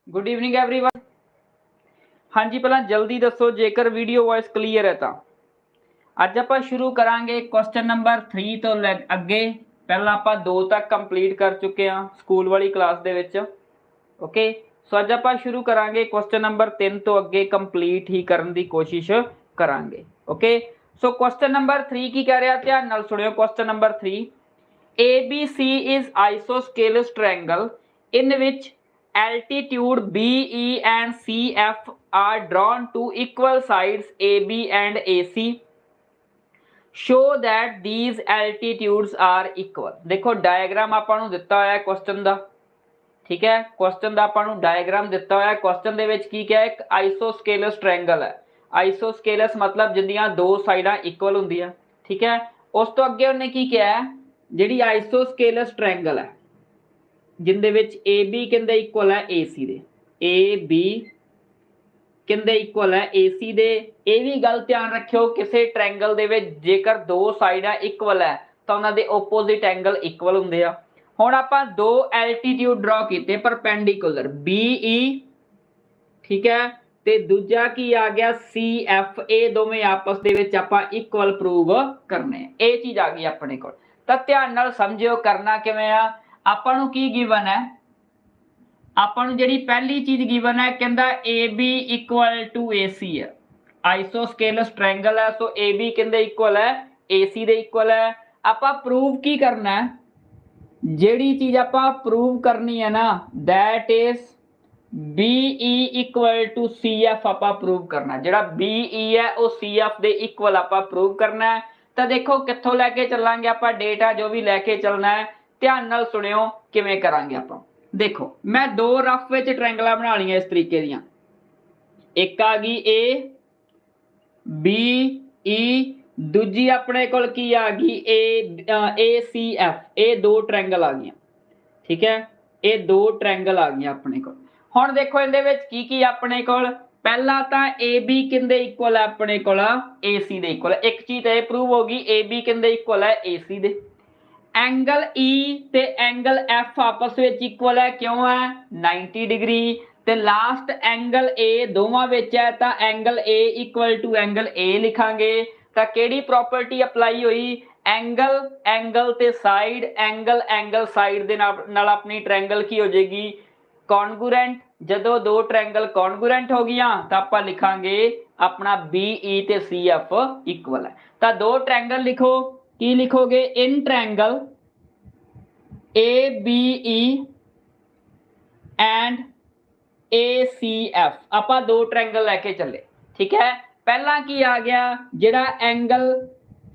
Good evening everyone. हाँ जी, पहला जल्दी दसो जेकर वीडियो वॉइस क्लीयर है तो अज आप शुरू करांगे क्वेश्चन नंबर 3 तो अगे। पहला आप 2 तक कंप्लीट कर चुके हैं स्कूल वाली क्लास दे विच। ओके, सो अज आप शुरू करांगे क्वेश्चन नंबर 3 तो अगे कंप्लीट ही करने की कोशिश करांगे। ओके, सो क्वेश्चन नंबर 3 की कह रहा, ध्यान नाल सुनियो। Question number 3, ABC is isosceles triangle in which altitude BE and CF are drawn to equal sides AB and AC. Show that these altitudes are equal। देखो डायग्राम आपां नूं दिता होया क्वेश्चन दा, ठीक है। क्वेश्चन दा आपां नूं डायग्राम दिता होया। क्वेश्चन दे विच की क्या है, एक आइसोस्केलस ट्रायंगल है। आइसोस्केलस मतलब जिंदियां दो साइडां इक्वल हुंदियां, ठीक है। उस तो अगे उन्हें की किया है, जिहड़ी आइसोस्केलस ट्रायंगल है जिंदे विच AB किंदे इक्वल है AC दे, AB किंदे इक्वल है AC दे। ये भी गल ध्यान रखियो, किसी ट्रायंगल दे विच जेकर दो साइडां इक्वल है तो उन्हां दे ओपोजिट एंगल इक्वल हुंदे आ। हुण आपां दो एल्टीट्यूड ड्रॉ कीते परपेंडिकुलर BE, ठीक है, ते दूजा की आ गया CF। ये दोवें आपस दे विच आपां इक्वल प्रूव करने, ये चीज आ गई अपने कोल। तां ध्यान नाल समझियो करना किवें आ। आपां नूं की गिवन है, आपां नूं जिहड़ी पहली चीज गिवन है, कहंदा AB इक्वल टू AC है। आइसोस्केलस ट्रायंगल है, सो AB किंदे इक्वल है, AC दे इक्वल है। आपां प्रूव की करना है, जिहड़ी चीज आपां प्रूव करनी है ना, that is BE equal to CF आपां प्रूव करना। जिहड़ा BE है वो CF दे इक्वल आपां प्रूव करना है। तो देखो कित्थों लैके चलांगे आपां, डेटा जो भी लैके चलना है ध्यान नाल सुनियो किवें करांगे आपां। देखो मैं दो रफ विच ट्रायंगल बना लिया इस तरीके दियां। एक आ गई ABE, दूजी अपने कोल की आ गई ACF। ये दो ट्रायंगल आ गई, ठीक है। ये दो ट्रायंगल आ गई अपने कोल। हुण देखो इहदे विच की अपने कोल, पहला तां AB किंदे इक्वल है अपने कोल AC दे इक्वल। एक चीज ये प्रूव होगी, AB किंदे इक्वल है AC दे। एंगल E ते एंगल F आपस विच इक्वल है, क्यों है 90 डिग्री। ते लास्ट एंगल A दोवां विच है, तां angle A equal to angle A लिखांगे। तां किहड़ी प्रॉपर्टी अप्लाई हुई, एंगल एंगल ते साइड, एंगल एंगल साइड दे नाल अपनी ट्रायंगल की हो जाएगी कॉन्गुरेंट। जदों दो ट्रायंगल कॉन्गुरेंट हो गया तां आपां लिखांगे अपना BE ते CF इक्वल है। तां दो ट्रायंगल लिखो, की लिखोगे, इन ट्रायंगल ABE एंड ACF आपां दो ट्रायंगल लेके चले, ठीक है। पहला की आ गया, जिहड़ा एंगल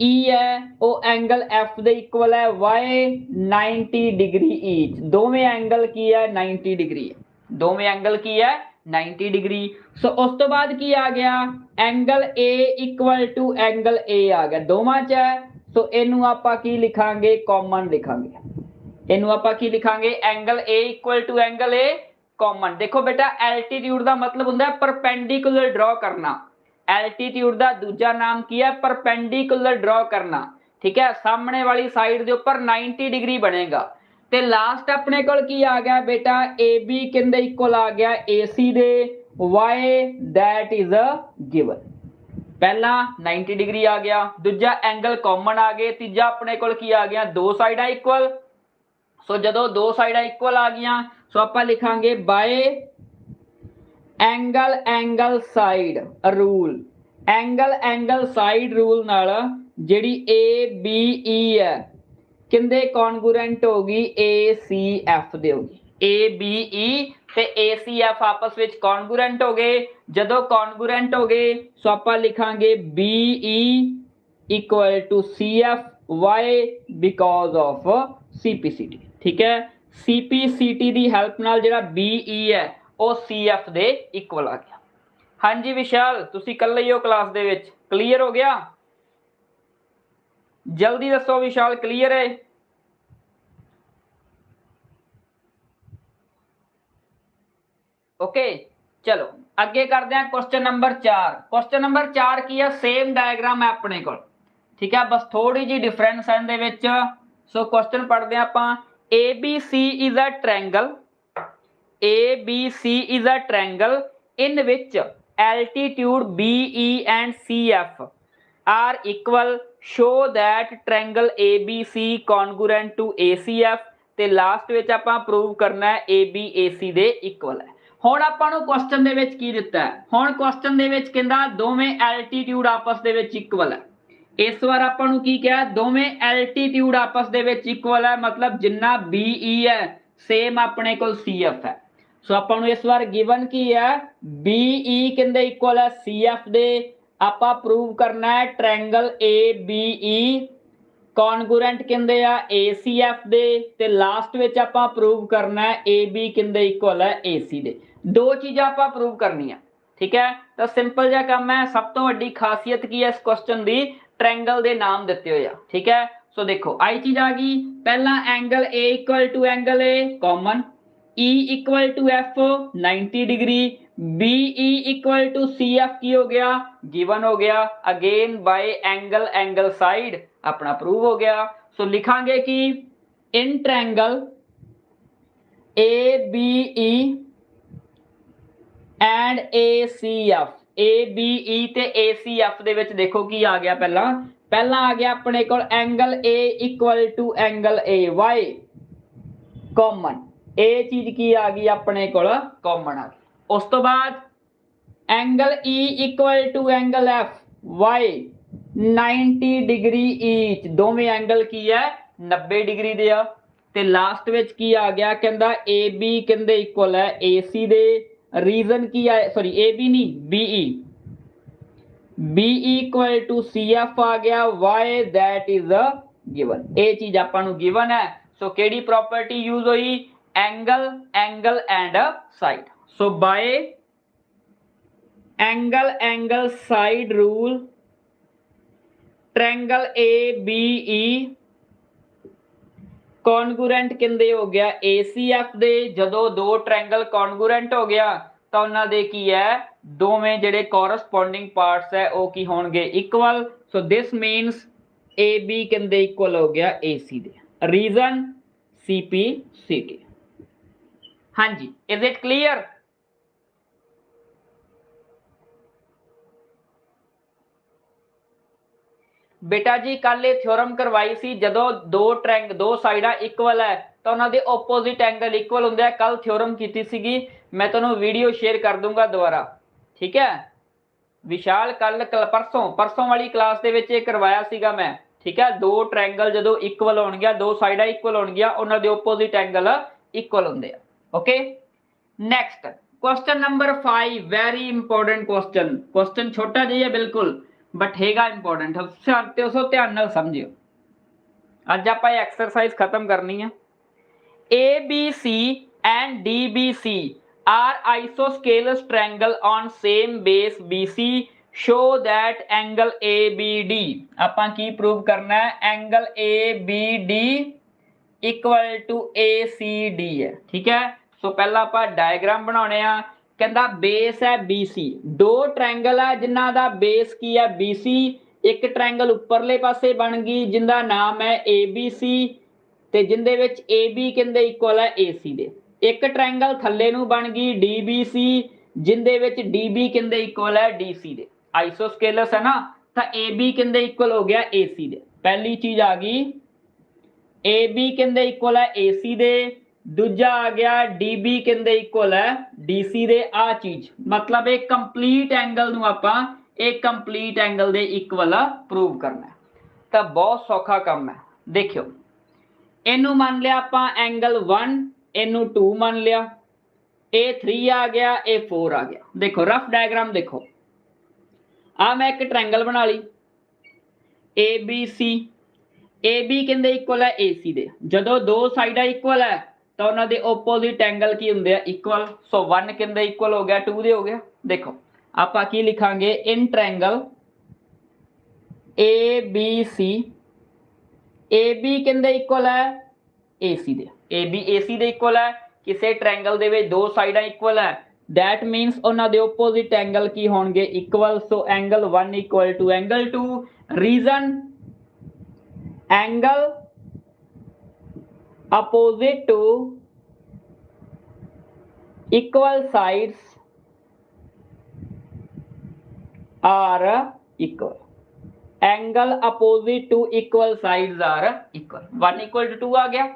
E है वो एंगल F दे इक्वल है, वाई 90 डिग्री ईच। दोवें एंगल की है 90 डिग्री, दोवें एंगल की है 90 डिग्री। सो उस तो बाद की आ गया, angle A equal to angle A आ गया, दोवां च है। सो इनू आपां की लिखांगे, कॉमन लिखांगे। इनू आपां की लिखांगे, angle A equal to angle A common. देखो बेटा एल्टीट्यूड का मतलब होंदा है परपेंडिकुलर ड्रॉ करना। एल्टीट्यूड का दूजा नाम की है परपेंडिकुलर ड्रॉ करना, ठीक है। सामने वाली साइड के ऊपर 90 डिग्री बनेगा। ते लास्ट अपने कोल की आ गया बेटा, AB किंदे इक्वल आ गया AC दे, why that is a given. पहला 90 डिग्री आ गया, दूजा एंगल कॉमन आ गए, तीजा अपने कोल की आ गया दो साइडा इक्वल। सो जदों दो साइडा इक्वल आ गई, सो आपां लिखांगे by angle angle side rule. Angle angle side rule नाल जिहड़ी ABE है किंदे कॉन्गुरेंट होगी, ACF दे होगी। ABE ते ACF आपस विच कॉन्गुरेंट हो गए। जदों कॉन्गुरेंट हो गए सो आपां लिखांगे BE equal to CF, why because of CPCT, ठीक है। CPCT दी हेल्प नाल जिहड़ा BE है वो CF दे इक्वल आ गया। हाँ जी विशाल, तुसी कल ही हो क्लास दे विच, क्लीयर हो गया? जल्दी दसो विशाल, क्लीयर है? ओके चलो अगे करते हैं क्वेश्चन नंबर 4। क्वेश्चन नंबर 4 की है, सेम डायग्राम है अपने को, ठीक है, बस थोड़ी जी डिफरेंस है इहदे विच। सो क्वेश्चन पढ़ते हैं आपां। ABC is a triangle ABC is a triangle in which altitude BE and CF are equal, show that triangle ABC congruent to ACF ਤੇ ਲਾਸਟ ਵਿੱਚ ਆਪਾਂ ਪ੍ਰੂਵ ਕਰਨਾ ਹੈ ABAC ਦੇ ਇਕੁਅਲ ਹੈ। ਹੁਣ ਆਪਾਂ ਨੂੰ ਕੁਐਸਚਨ ਦੇ ਵਿੱਚ ਕੀ ਦਿੱਤਾ ਹੈ, ਹੁਣ ਕੁਐਸਚਨ ਦੇ ਵਿੱਚ ਕਹਿੰਦਾ ਦੋਵੇਂ ਐਲਟੀਟਿਊਡ ਆਪਸ ਦੇ ਵਿੱਚ ਇਕੁਅਲ ਹੈ। ਇਸ ਵਾਰ ਆਪਾਂ ਨੂੰ ਕੀ ਕਿਹਾ, ਦੋਵੇਂ ਐਲਟੀਟਿਊਡ ਆਪਸ ਦੇ ਵਿੱਚ ਇਕੁਅਲ ਹੈ, ਮਤਲਬ ਜਿੰਨਾ BE ਹੈ ਸੇਮ ਆਪਣੇ ਕੋਲ CF ਹੈ। ਸੋ ਆਪਾਂ ਨੂੰ ਇਸ ਵਾਰ ਗਿਵਨ ਕੀ ਹੈ, BE ਕਹਿੰਦੇ ਇਕੁਅਲ ਹੈ CF ਦੇ, ਆਪਾਂ ਪ੍ਰੂਵ ਕਰਨਾ ਹੈ ਟ੍ਰਾਇੰਗਲ ABE ਕੌਨਗੂਰੈਂਟ ਕਹਿੰਦੇ ਆ ACF ਦੇ ਤੇ ਲਾਸਟ ਵਿੱਚ ਆਪਾਂ ਪ੍ਰੂਵ ਕਰਨਾ ਹੈ AB ਕਹਿੰਦੇ ਇਕੁਅਲ ਹੈ AC ਦੇ। ਦੋ ਚੀਜ਼ਾਂ ਆਪਾਂ ਪ੍ਰੂਵ ਕਰਨੀਆਂ, ਠੀਕ ਹੈ। ਤਾਂ ਸਿੰਪਲ ਜਿਹਾ ਕੰਮ ਹੈ। ਸਭ ਤੋਂ ਵੱਡੀ ਖਾਸੀਅਤ ਕੀ ਹੈ ਇਸ ਕੁਐਸਚਨ ਦੀ, ट्रायंगल ਦੇ ਨਾਮ ਦਿੱਤੇ ਹੋਏ ਆ, ਠੀਕ ਹੈ। ਸੋ ਦੇਖੋ ਆਈ ਚੀਜ਼ ਆ ਗਈ, ਪਹਿਲਾਂ angle A equal to angle A common, E equal to F 90 degree, BE equal to CF की हो गया, गिवन हो गया, again by angle angle side अपना प्रूव हो गया। सो लिखांगे कि in triangle ABE and ACF, ABE ते ACF ਦੇ ਵਿੱਚ ਦੇਖੋ ਕੀ ਆ ਗਿਆ, ਪਹਿਲਾਂ ਆ ਗਿਆ ਆਪਣੇ ਕੋਲ angle A equal to angle AY common, ਇਹ ਚੀਜ਼ ਕੀ ਆ ਗਈ ਆਪਣੇ ਕੋਲ ਕਾਮਨ ਆ ਗਈ। ਉਸ ਤੋਂ ਬਾਅਦ angle E equal to angle F Y 90 degree each, दोवें एंगल की है 90 डिग्री दे आ। ते लास्ट विच की आ गया, कहंदा AB कहंदे इक्वल है AC दे, रीजन की है सॉरी AB नहीं BE, BE equal to CF आ गया, Y that is a given, ये चीज आपां नूं गिवन है। सो केड़ी प्रॉपर्टी यूज हुई, angle angle and side. So by angle angle side rule triangle ABE congruent किंदे हो गया ACF दे। जदों दो ट्रायंगल कॉन्गूरेंट हो गया तो उन्हां दे की है, दोवें जिहड़े कोरस्पोंडिंग पार्ट्स है वो की होणगे equal. So this means AB किंदे इक्वल हो गया AC दे, रीजन CP CT। हाँ जी, इज इट क्लियर? बेटा जी कल ये थ्योरम करवाई सी, जदों दो साइडा इक्वल है तो उन्हां दे ओपोजिट एंगल इक्वल हुंदे। कल थ्योरम कीती सीगी, मैं तुहानूं वीडियो शेयर कर दूंगा दोबारा, ठीक है। विशाल कल परसों वाली क्लास दे विच करवाया सीगा मैं, ठीक है। दो ट्रायंगल जदों इक्वल होणगियां, दो साइडा इक्वल होणगियां, उन्हां दे ओपोजिट एंगल इक्वल हुंदे आ, okay. Next question number 5, very important question, question छोटा जिहा बिल्कुल बट हैगा इंपॉर्टेंट, सो ध्यान नाल समझियो। अज आपां एक्सरसाइज खत्म करनी है। ABC and DBC are isosceles triangle on same base BC, show that angle ABD, आपां की प्रूव करना है, angle ABD equal to ACD है, ठीक है। सो पहला आपां डायग्राम बनाने आ। कहंदा बेस है BC, दो ट्रायंगल है जिन्हां दा बेस की है BC, एक ट्रायंगल उपरले पासे बन गई जिंदा नाम है ABC ते जिंदे विच AB कहंदे इक्वल है AC दे। एक ट्रायंगल थल्ले नूं बन गई DBC जिंदे विच DB कहंदे इक्वल है DC दे। आइसोस्केलस है ना, तो AB कहंदे इक्वल हो गया AC दे। पहली चीज आ गई, AB कहंदे इक्वल है AC दे, दूजा आ गया DB कहंदे इक्वल है DC दे। आ चीज मतलब एक कंप्लीट एंगल नूं आपां एक कंप्लीट एंगल दे इक्वल प्रूव करना है, तो बहुत सौखा काम है। देखियो इनू मान लिया आपां एंगल 1, इनू 2 मान लिया, ए 3 आ गया, ए 4 आ गया। देखो रफ डायग्राम देखो, आ मैं एक ट्रायंगल बना ली ABC, AB कहंदे इक्वल है AC दे। जदों दो साइडा इक्वल है तो उन्हां दे ओपोजिट एंगल की हुंदे इक्वल। सो 1 कहंदे इक्वल हो गया 2 दे हो गया। देखो आपां की लिखांगे, इन ट्रायंगल ABC, AB कहंदे इक्वल है AC दे, AB AC दे इक्वल है। किसी ट्रायंगल दे विच दो साइडा इक्वल है, दैट मीनस उन्हां दे ओपोजिट एंगल की होणगे equal. So angle 1 equal to angle 2, reason angle opposite to equal sides are equal, angle opposite to equal sides are equal, 1 equal to 2 आ गया।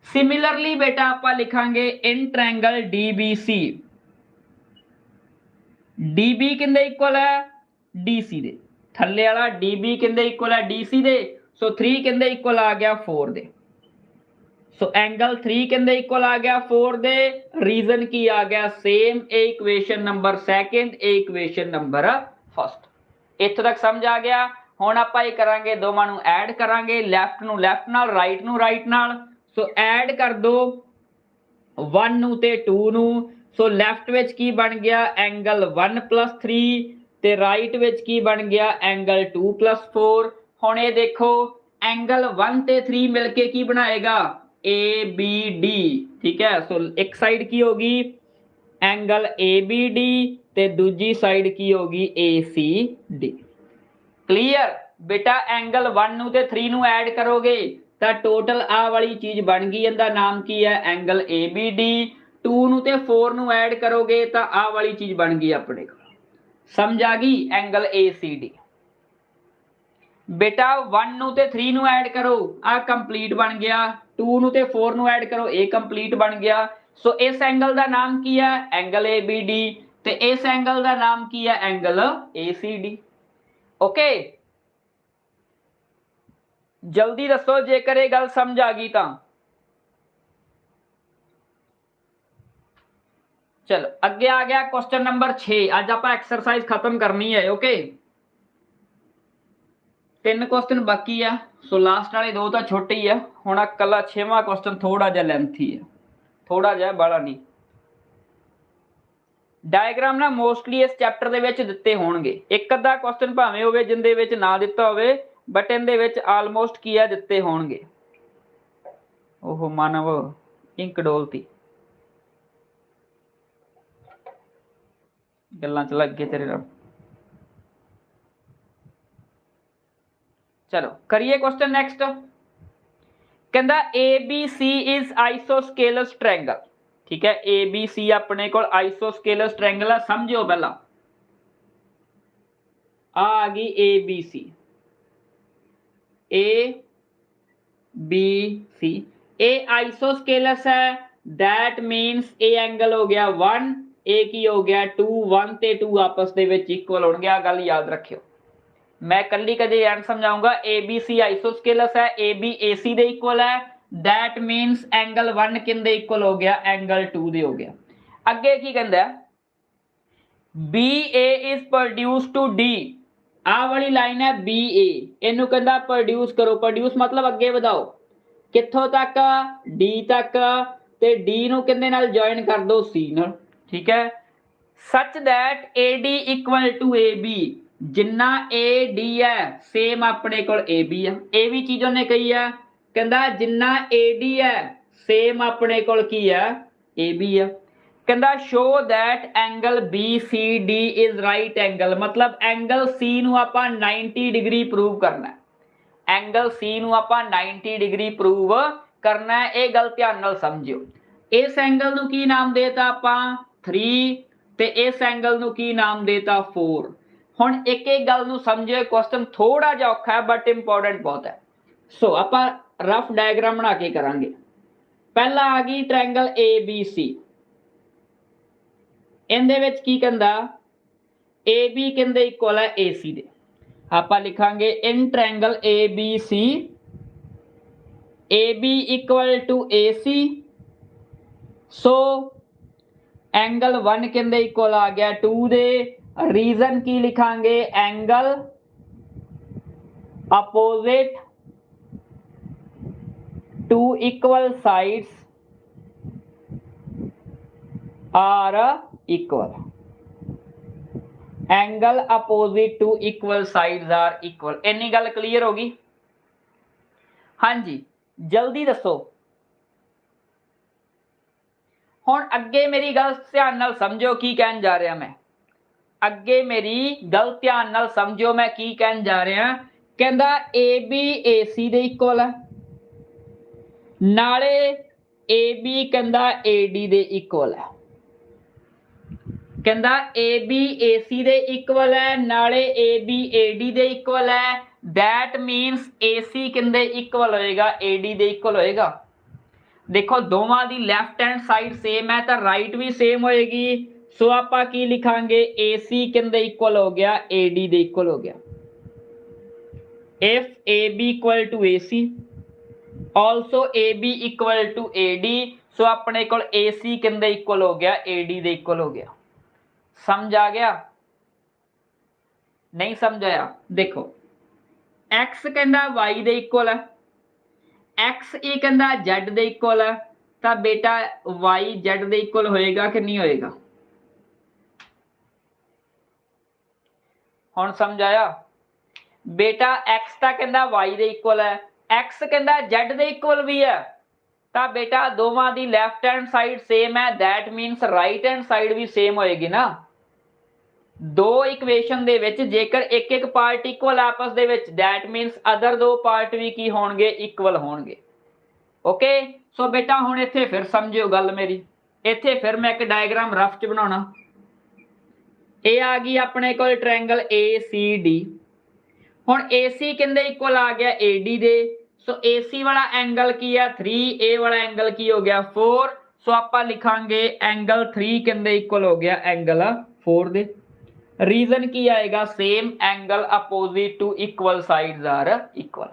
सिमिलरली बेटा आप लिखांगे इन ट्रायंगल डीबीसी, डीबी किंदे equal है DC दे, थल्ले वाला डीबी किंदे इक्वल है डीसी दे, सो 3 किंदे इक्वल आ गया 4 दे, सो एंगल 3 किंदे इक्वल आ गया 4 दे, रीजन की आ गया सेम, ए इक्वेशन नंबर सेकंड, ए इक्वेशन नंबर फर्स्ट। इत्थों तक समझ आ गया। हुण आपां ये करांगे दोवां नूं ऐड करांगे, लैफ्ट नूं लैफ्ट नाल, राइट नूं राइट नाल, सो ऐड कर दो 1 नूं ते 2 नूं, सो लैफ्ट विच की बन गया एंगल 1 + 3 ते राइट विच की बन गया एंगल 2 + 4। हुण ये देखो एंगल 1 ते 3 मिलके की बनाएगा ए बी डी, ठीक है। सो एक साइड की होगी एंगल ए बी डी ते दूजी साइड की होगी ए सी डी। क्लियर बेटा, एंगल 1 नूं ते 3 नूं ऐड करोगे तो टोटल आ वाली चीज बन गई, इहदा नाम की है एंगल ए बी डी। 2 नूं ते 4 नूं ऐड करोगे तो आ वाली चीज बन गई अपने को, समझ आ गई, एंगल ए सी डी। बेटा 1 नूं ते 3 नूं ऐड करो, आ कंप्लीट बन गया, 2 नूं ते 4 नूं ऐड करो, ए कंप्लीट बन गया। सो इस एंगल का नाम की है एंगल ए बी डी, ते इस एंगल का नाम की है angle A C D. Okay, जल्दी दसो जेकर ये गल समझ आ गई तो। चलो अगे आ गया क्वेश्चन नंबर 6। अज आप एक्सरसाइज खत्म करनी है। ओके, 3 क्वेश्चन बाकी है, सो लास्ट वाले 2 तो छोटे ही है। हुण कला 6वां क्वेश्चन थोड़ा जिहा लेंथी है, थोड़ा जिहा, बड़ा नहीं। डायग्राम ना मोस्टली इस चैप्टर दे विच दिते होणगे, एक अद्धा क्वेश्चन भावें होवे जिंदे विच ना दिता होवे, बट इहदे विच आलमोस्ट की है दिते होणगे। ओहो मानव इंक डोलती, गल्लां च लग गए तेरे नाल। चलो करिए क्वेश्चन नेक्स्ट। कहंदा A B C is isosceles triangle, ठीक है। ए बी सी अपने को आइसोस्केलस ट्रायंगल है, समझो पहला आ गई A B C, A B C, A isosceles है, दैट मीन्स ए एंगल हो गया 1, ए की हो गया 2, 1 ते 2 आपस दे विच इक्वल होणगे। आ गल याद रखियो, मैं कल्ली कदे एंड समझाऊंगा। ए बी सी आइसोस्केलस है, ए बी ए सी दे इक्वल है, दैट मीन्स एंगल 1 किंदे इक्वल हो गया एंगल 2 दे हो गया। अगे की कहंदा B A is produce to D, आ वाली लाइन है बी ए, इनू कहंदा प्रोड्यूस करो, प्रोड्यूस मतलब अगे ਵਧਾਓ, कित्थों तक डी तक, ते डी नू किंदे नाल जॉइन कर दो सी नाल, ठीक है। Such that A D equal to A B, जिन्ना ए डी है सेम अपने को ए बी है। ये भी चीज उन्हें कही है, कहंदा जिन्ना ए डी है सेम अपने को की है ए बी है। कहंदा show that angle B C D is right angle, मतलब एंगल सी नू आपां 90 डिग्री प्रूव करना है, एंगल सी नू आपां 90 डिग्री प्रूव करना है। ये गल ध्यान नाल समझियो। इस एंगल नू की नाम देता आपां 3, ते इस एंगल नू की नाम देता 4। हुण एक एक गल नू समझियो, क्वेश्चन थोड़ा जिहा औखा है बट इंपॉर्टेंट बहुत है। सो आपां रफ डायग्राम बना के करांगे। पहला आ गई ट्रायंगल ए बी सी, इहदे विच की कहंदा ए बी किंदे इक्वल है ए सी दे, आपां लिखांगे in triangle A B C, A B equal to A C, so angle 1 किंदे इक्वल आ गया 2 दे। रीजन की लिखांगे angle opposite to equal sides are equal, angle opposite to equal sides are equal. इन्नी गल क्लीयर होगी? हाँ जी, जल्दी दसो। हुण अगे मेरी गल ध्यान नाल समझो की कहन जा रहा मैं, अगे मेरी गल ध्यान नाल समझो मैं की कहन जा रहा। कहंदा ए बी ए सी दे इक्वल है, नाले ए बी कहंदा ए डी दे इक्वल है। कहता ए बी ए सी दे इक्वल है नाले ए बी ए डी दे इक्वल है दैट मीनस ए सी किंदे इक्वल होएगा ए डी दे इक्वल होएगा। देखो दोवां दी लेफ्ट हैंड साइड सेम है तो राइट भी सेम होएगी। सो आपां की लिखांगे ए सी किंदे इक्वल हो गया ए डी दे इक्वल हो गया। If A B equal to A C also A B equal to A D so अपने को ए सी किंदे इक्वल हो गया ए डी दे इक्वल हो गया। समझ आ गया? नहीं समझ आया? देखो x कहता y दे इक्वल है x ये कहता z दे इक्वल है तो बेटा y z दे इक्वल होएगा कि नहीं होएगा? हुण समझ आया? बेटा x ता कहता y दे इक्वल है x कहता z दे इक्वल भी है तो बेटा दोवां दी लेफ्ट हैंड साइड सेम है that means right hand side भी सेम होएगी ना। दो इक्वेशन दे विच जेकर एक एक पार्ट इक्वल आपस दे विच दैट मीनस अदर दो पार्ट भी की होणगे इक्वल होणगे। ओके सो बेटा हुण इत्थे फिर समझियो गल मेरी। इत्थे फिर मैं एक डायग्राम रफ च बनाउणा। ये आ गई अपने कोल ट्रायंगल ए सी डी। हुण ए सी किंदे इक्वल आ गया ए डी दे। सो ए सी वाला एंगल की है 3 ए वाला एंगल की हो गया 4। सो आपां लिखांगे एंगल 3 किंदे इक्वल हो गया एंगल 4 दे। रीजन की आएगा same angle opposite to equal sides are equal.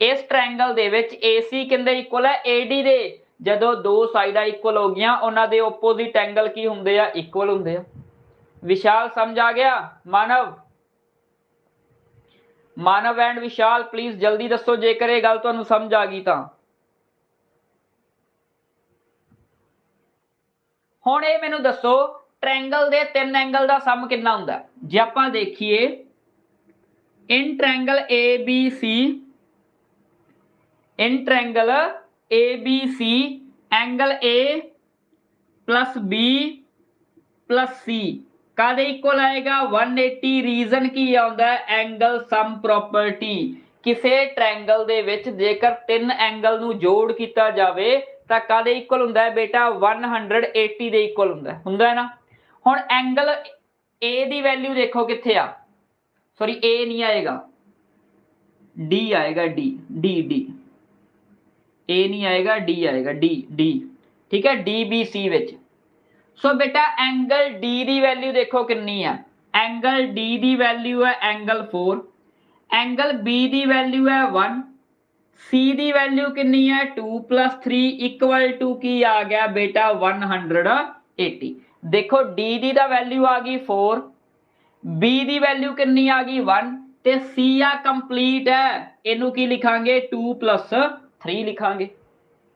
इस ट्रायंगल दे विच AC किंदे इक्वल है AD दे। जदों दो साइडां इक्वल हो गईयां उन्हां दे ओपोजिट एंगल की हुंदे आ इक्वल हुंदे आ। विशाल समझ आ गया? मानव एंड विशाल प्लीज जल्दी दसो जेकर ये गल तुहानूं समझ आ गई तां। हुण ये मैनूं दसो ट्रायंगल दे तीन एंगल दा सम कितना हुंदा है? जे आपां देखिए in triangle ABC angle A plus B plus C कादे इक्वल आएगा 180। रीजन की आउंदा है एंगल सम प्रॉपर्टी। किसी ट्रायंगल दे विच जेकर तीन एंगल नूं जोड़ कीता जावे तां कादे इक्वल हुंदा है बेटा 180 दे इक्वल हुंदा है ना। हुण एंगल A दी वैल्यू देखो कित्थे आ, सॉरी A नहीं आएगा D आएगा D A नहीं आएगा D आएगा D ठीक है DBC विच। सो बेटा एंगल D दी वैल्यू देखो कितनी है। एंगल D दी वैल्यू है एंगल 4। एंगल B दी वैल्यू है 1। C दी वैल्यू कितनी है 2 + 3 इक्वल टू की आ गया बेटा 180। देखो D दी दा वैल्यू आ गई 4 B दी वैल्यू कितनी आ गई 1 ते C आ कंप्लीट है इनू की लिखांगे 2 + 3 लिखांगे।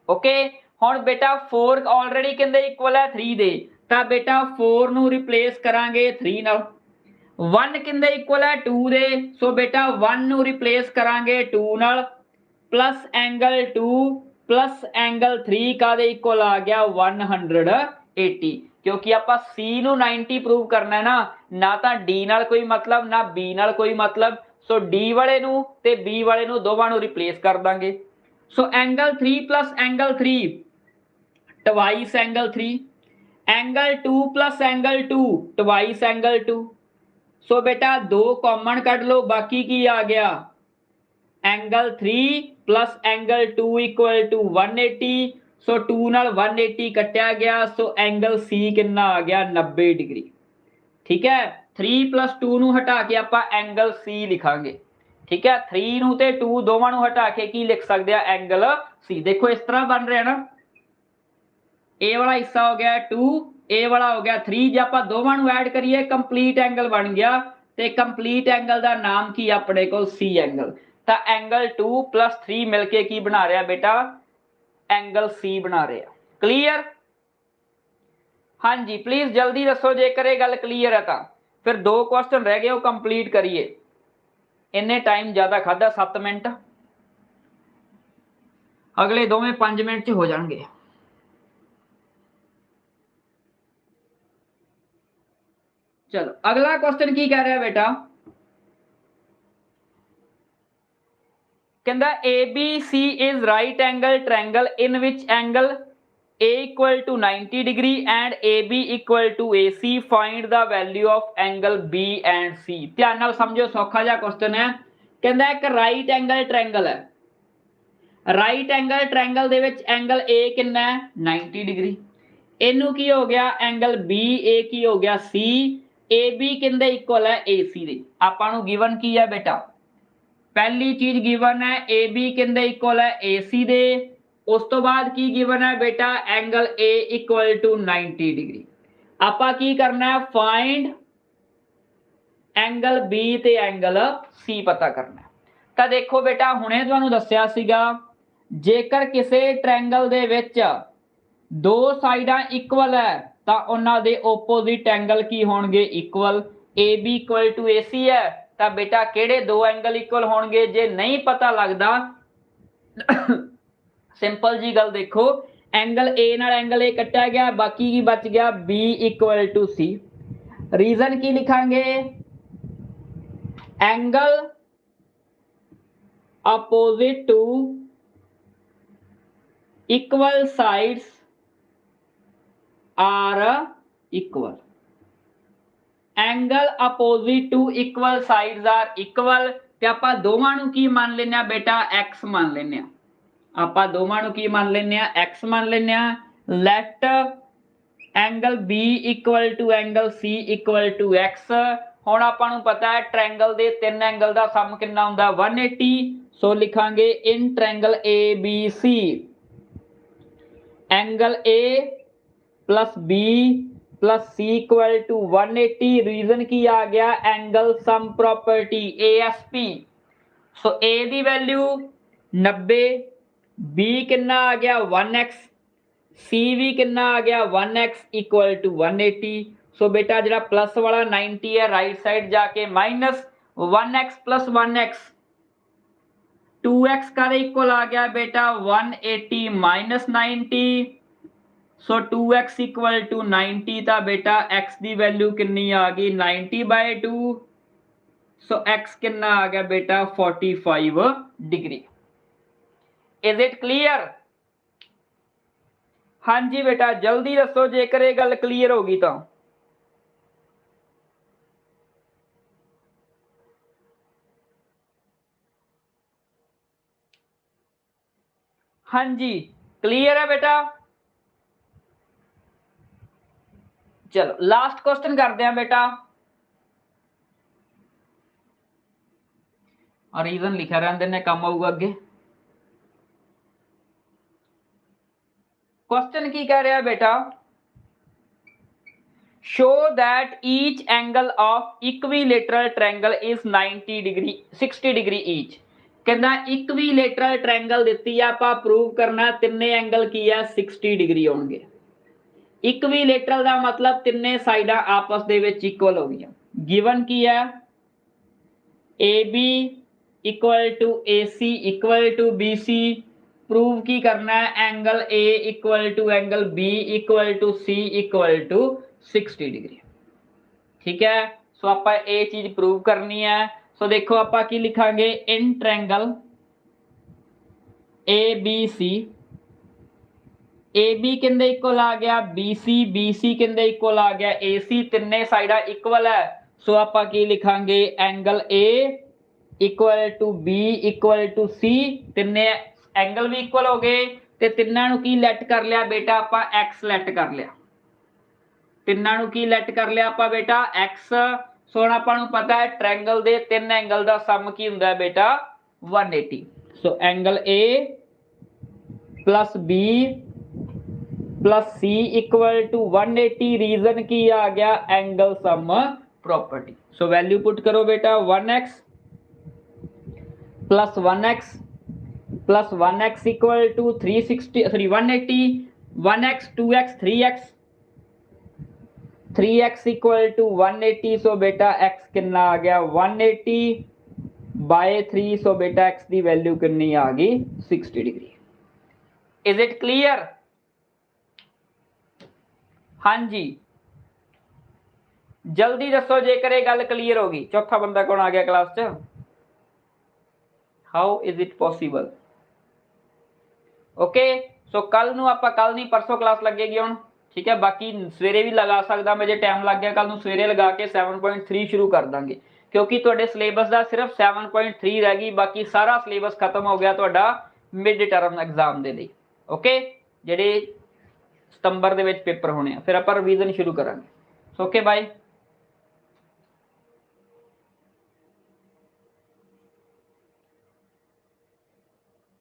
ओके हुण बेटा 4 ऑलरेडी किंदे इक्वल है 3 दे तां बेटा 4 नू रिप्लेस करांगे 3 नाल। 1 किंदे इक्वल है 2 दे सो बेटा 1 नू रिप्लेस करांगे 2 नाल प्लस एंगल 2 प्लस एंगल 3 कादे इक्वल आ गया 180 क्योंकि आपां C नू 90 प्रूव करना है ना तां D नाल कोई मतलब ना B नाल कोई मतलब। सो D वाले नू ते B वाले नू दोवां नू रिप्लेस कर दांगे। So angle 3 plus angle 3 twice angle 3 angle 2 plus angle 2 twice angle 2। So बेटा दो कॉमन कट लो बाकी की आ गया angle 3 plus angle 2 equal to 180। So 2 नाल 180 कटिया गया सो एंगल C कितना आ गया 90 डिग्री। ठीक है 3 + 2 नू हटा के आपां एंगल C लिखांगे। ठीक है 3 नू ते 2 दोवां नू हटा के की लिख सकते हैं एंगल C। देखो इस तरह बन रहा है ना A वाला हिस्सा हो गया 2 A वाला हो गया 3 जे आपां दोवां नू ऐड करिए कंप्लीट एंगल बन गया ते कंप्लीट एंगल दा नाम की अपने को C एंगल। तो एंगल 2 + 3 मिलके की बना रहा बेटा एंगल C बना रहे। क्लीयर? हाँ जी प्लीज जल्दी दसो जेकर ये गल क्लीयर है तो फिर 2 क्वेश्चन रह गए वो कंप्लीट करिए। इन्ने टाइम ज्यादा खादा 7 मिनट अगले दोवें 5 मिनट च हो जाएंगे। चलो अगला क्वेश्चन की कह रहा है बेटा कहता ABC is right angle triangle in which angle A equal to 90 degree and AB equal to AC, find the value of angle B and C। ध्यान नाल समझो, सौखा जिहा क्वेश्चन है। कहंदा एक राइट एंगल ट्रायंगल है, राइट एंगल ट्रायंगल दे विच एंगल A कितना है 90 डिग्री, इनू की हो गया एंगल B, A की हो गया C, AB किंदे इक्वल है AC दे। आपां नू गिवन की है बेटा, पहली चीज गिवन है AB किंदे इक्वल है AC दे, उस तो बाद की गिवन है बेटा angle A equal to 90 degree. आपां की करना है फाइंड एंगल B ते एंगल C पता करना है। ਤਾਂ देखो बेटा ਹੁਣੇ ਤੁਹਾਨੂੰ ਦੱਸਿਆ ਸੀਗਾ, ਜੇਕਰ ਕਿਸੇ ट्रायंगल ਦੇ ਵਿੱਚ ਦੋ ਸਾਈਡਾਂ ਇਕੁਅਲ ਹੈ ਤਾਂ ਉਹਨਾਂ ਦੇ ਆਪੋਜ਼ਿਟ ਐਂਗਲ ਕੀ ਹੋਣਗੇ equal. AB equal to AC ਹੈ ਤਾਂ ਬੇਟਾ ਕਿਹੜੇ ਦੋ ਐਂਗਲ ਇਕੁਅਲ ਹੋਣਗੇ। ਜੇ ਨਹੀਂ ਪਤਾ ਲੱਗਦਾ ਸਿੰਪਲ ਜੀ ਗੱਲ ਦੇਖੋ, ਐਂਗਲ A ਨਾਲ ਐਂਗਲ A ਕੱਟਿਆ ਗਿਆ, ਬਾਕੀ ਕੀ ਬਚ ਗਿਆ B equal to C। Reason ਕੀ ਲਿਖਾਂਗੇ, angle opposite to equal sides are equal, angle opposite to equal sides are equal ਤੇ ਆਪਾਂ ਦੋਵਾਂ ਨੂੰ ਕੀ ਮੰਨ ਲੈਨੇ ਆ ਬੇਟਾ x ਮੰਨ ਲੈਨੇ ਆ। ਆਪਾਂ ਦੋਵਾਂ ਨੂੰ ਕੀ ਮੰਨ ਲੈਨੇ ਆ x ਮੰਨ ਲੈਨੇ ਆ। let angle B equal to angle C equal to x। ਹੁਣ ਆਪਾਂ ਨੂੰ ਪਤਾ ਹੈ ट्रायंगल ਦੇ ਤਿੰਨ ਐਂਗਲ ਦਾ ਸਮ ਕਿੰਨਾ ਹੁੰਦਾ 180। ਸੋ ਲਿਖਾਂਗੇ in triangle ABC angle A plus B plus C equal to 180। Reason की आ गया angle sum property ASP। So A दी वैल्यू 90, B कितना आ गया 1x, C भी कितना आ गया 1x इक्वल टू 180। सो बेटा जो प्लस वाला 90 है राइट साइड जाके minus 1x plus 1x 2x का इक्वल आ गया बेटा 180 minus 90। So 2x equal to 90 था बेटा x की वैल्यू कितनी आ गई 90/2। सो x कितना आ गया बेटा 45 डिग्री। Is it clear? हाँ जी बेटा जल्दी दसो जेकर ये गल क्लीयर होगी तो। हाँ जी क्लियर है बेटा। चलो लास्ट क्वेश्चन करते हैं बेटा। और रीजन लिखा रहने ने काम आऊगा अगे। क्वेश्चन की कह रहा है बेटा, show that each angle of equilateral triangle is 90 degree 60 degree each. कहना इक्विलेटरल ट्रायंगल दी है, आप प्रूव करना तिन्ने एंगल की है 60 डिग्री होंगे। इक्विलेटरल का मतलब तिन्ने साइडा आपस दे विच इक्वल हो गई। गिवन की है AB equal to AC equal to BC। Prove की करना है angle A equal to angle B equal to C equal to 60 degree. ठीक है, सो आप ये चीज प्रूव करनी है। सो देखो आप की लिखांगे इन ट्रायंगल ABC AB किंदे इक्वल आ गया BC, BC किंदे इक्वल आ गया AC, तिन्ने साइडा इक्वल है। सो आप की लिखांगे angle A equal to B equal to C। तिन्ने एंगल भी इक्वल हो गए ते तिन्ना नू की लेट कर लिया बेटा आप x लेट कर लिया। तिन्ना नू की लेट कर लिया आप बेटा x। सो हुण आपां नू पता है ट्रायंगल दे तीन एंगल दा सम की हुंदा है बेटा 180। So angle A plus B plus C equal to 180। Reason की आ गया angle sum property. So value put करो बेटा 1x plus 1x plus 1x equal to 360 sorry 180 1x 2x 3x 3x equal to 180। So बेटा x कितना आ गया 180/3। सो बेटा x की वैल्यू कितनी आ गई 60 डिग्री। Is it clear? हाँ जी जल्दी दसो जेकर ये गल क्लीयर होगी। चौथा बंदा कौन आ गया क्लास च? How is it possible? Okay so ਕੱਲ ਨੂੰ ਆਪਾਂ ਕੱਲ ਨਹੀਂ ਪਰਸੋਂ ਕਲਾਸ ਲੱਗੇਗੀ ਹੁਣ, ਠੀਕ ਹੈ। ਬਾਕੀ ਸਵੇਰੇ ਵੀ ਲਗਾ ਸਕਦਾ ਮੈਂ, ਜੇ ਟਾਈਮ ਲੱਗ ਗਿਆ ਕੱਲ ਨੂੰ ਸਵੇਰੇ ਲਗਾ ਕੇ 7.3 ਸ਼ੁਰੂ ਕਰ ਦਾਂਗੇ, ਕਿਉਂਕਿ ਤੁਹਾਡੇ ਸਿਲੇਬਸ ਦਾ ਸਿਰਫ 7.3 ਰਹਿ ਗਈ, ਬਾਕੀ ਸਾਰਾ ਸਿਲੇਬਸ ਖਤਮ ਹੋ ਗਿਆ ਤੁਹਾਡਾ ਮਿਡ ਟਰਮ ਐਗਜ਼ਾਮ ਦੇ ਲਈ। ਓਕੇ, ਜਿਹੜੇ ਸਤੰਬਰ ਦੇ ਵਿੱਚ ਪੇਪਰ ਹੋਣੇ ਆ, ਫਿਰ ਆਪਾਂ ਰਿਵੀਜ਼ਨ ਸ਼ੁਰੂ ਕਰਾਂਗੇ। Okay bye.